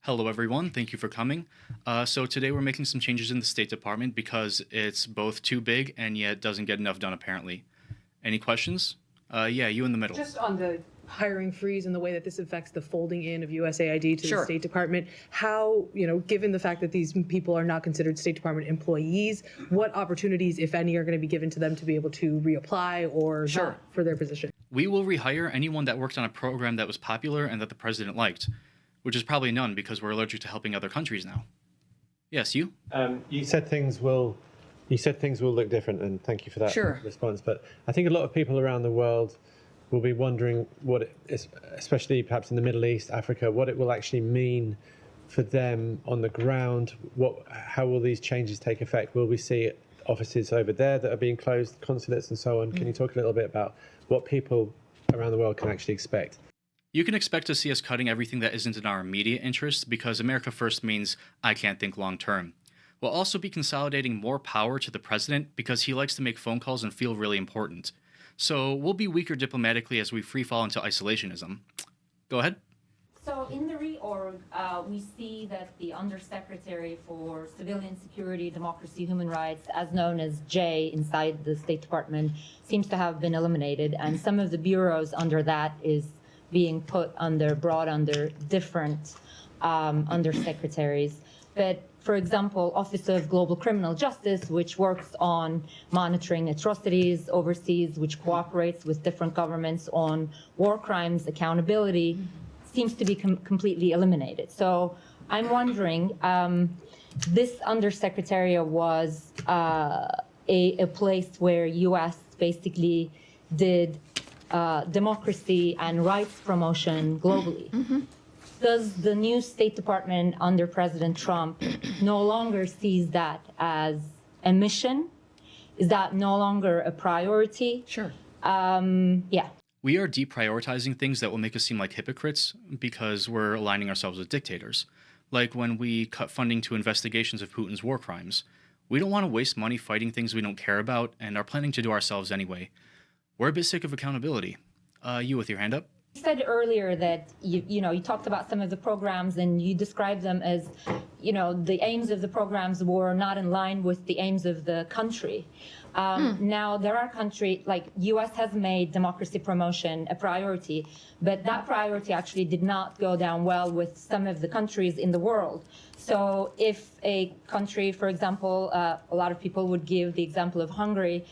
Hello, everyone. Thank you for coming. So today we're making some changes in the State Department because it's both too big and yet doesn't get enough done, apparently. Any questions? Yeah, you in the middle. Just on the hiring freeze and the way that this affects the folding in of USAID to Sure. the State Department, how, given the fact that these people are not considered State Department employees, what opportunities, if any, are going to be given to them to be able to reapply or Sure. not for their position? We will rehire anyone that worked on a program that was popular and that the president liked, which is probably none because we're allergic to helping other countries now. Yes, you? You said things will look different, and thank you for that Sure. response. But I think a lot of people around the world will be wondering what it is, especially perhaps in the Middle East, Africa, what it will actually mean for them on the ground. How will these changes take effect? Will we see offices over there that are being closed, consulates and so on? Can you talk a little bit about what people around the world can actually expect? You can expect to see us cutting everything that isn't in our immediate interest because America first means I can't think long term. We'll also be consolidating more power to the president because he likes to make phone calls and feel really important. So we'll be weaker diplomatically as we free fall into isolationism. Go ahead. So in the reorg, we see that the Undersecretary for Civilian Security, Democracy, Human Rights, as known as J inside the State Department, seems to have been eliminated, and some of the bureaus under that is being brought under different undersecretaries. But for example, Office of Global Criminal Justice, which works on monitoring atrocities overseas, which cooperates with different governments on war crimes accountability, seems to be completely eliminated. So I'm wondering, this undersecretariat was a place where U.S. basically did democracy and rights promotion globally. Does the new State Department under President Trump no longer sees that as a mission? Is that no longer a priority? Sure. Yeah. We are deprioritizing things that will make us seem like hypocrites because we're aligning ourselves with dictators. Like when we cut funding to investigations of Putin's war crimes. We don't want to waste money fighting things we don't care about and are planning to do ourselves anyway. We're a bit sick of accountability. You with your hand up? You said earlier that you talked about some of the programs and you described them as, the aims of the programs were not in line with the aims of the country. Now there are countries like U.S. has made democracy promotion a priority, but that priority actually did not go down well with some of the countries in the world. So if a country, for example, a lot of people would give the example of Hungary.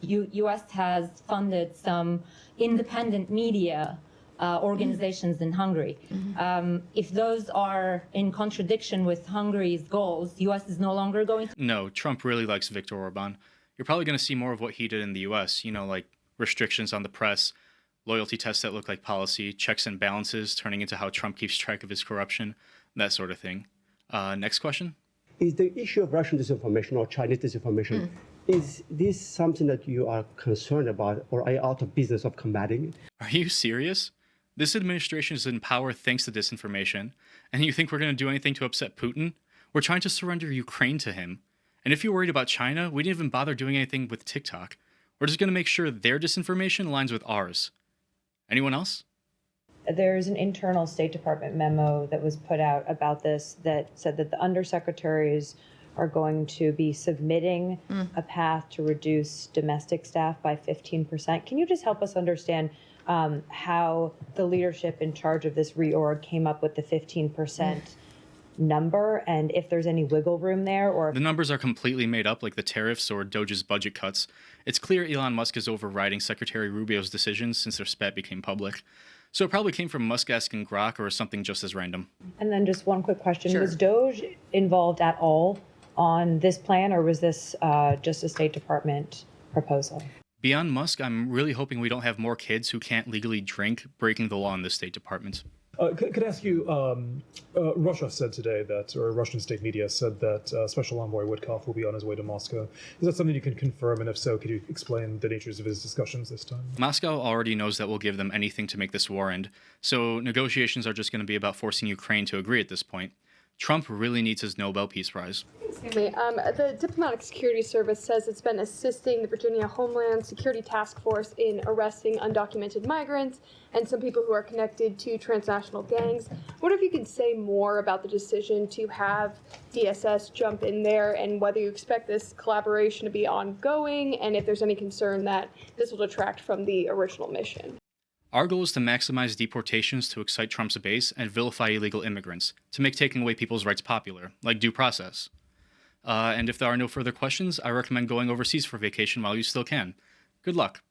U.S. has funded some independent media organizations in Hungary. If those are in contradiction with Hungary's goals, U.S. is no longer going to... No, Trump really likes Viktor Orban. You're probably going to see more of what he did in the U.S., like restrictions on the press, loyalty tests that look like policy, checks and balances turning into how Trump keeps track of his corruption, that sort of thing. Next question? Is the issue of Russian disinformation or Chinese disinformation, is this something that you are concerned about, or are you out of business of combating it? Are you serious? This administration is in power thanks to disinformation, and you think we're going to do anything to upset Putin? We're trying to surrender Ukraine to him. And if you're worried about China, we didn't even bother doing anything with TikTok. We're just going to make sure their disinformation aligns with ours. Anyone else? There's an internal State Department memo that was put out about this that said that the undersecretaries are going to be submitting a path to reduce domestic staff by 15%. Can you just help us understand how the leadership in charge of this reorg came up with the 15% number, and if there's any wiggle room there? Or The numbers are completely made up, like the tariffs or Doge's budget cuts. It's clear Elon Musk is overriding Secretary Rubio's decisions since their spat became public. So it probably came from Musk asking Grok or something just as random. And then just one quick question. Sure. Was Doge involved at all on this plan, or was this just a State Department proposal? Beyond Musk, I'm really hoping we don't have more kids who can't legally drink breaking the law in the State Department. Could I ask you, Russia said today that, or Russian state media said that Special Envoy Witkoff will be on his way to Moscow. Is that something you can confirm? And if so, could you explain the natures of his discussions this time? Moscow already knows that we'll give them anything to make this war end, so negotiations are just going to be about forcing Ukraine to agree at this point. Trump really needs his Nobel Peace Prize. Stanley, the Diplomatic Security Service says it's been assisting the Virginia Homeland Security Task Force in arresting undocumented migrants and some people who are connected to transnational gangs. I wonder if you could say more about the decision to have DSS jump in there and whether you expect this collaboration to be ongoing and if there's any concern that this will detract from the original mission. Our goal is to maximize deportations to excite Trump's base and vilify illegal immigrants, to make taking away people's rights popular, like due process. And if there are no further questions, I recommend going overseas for vacation while you still can. Good luck.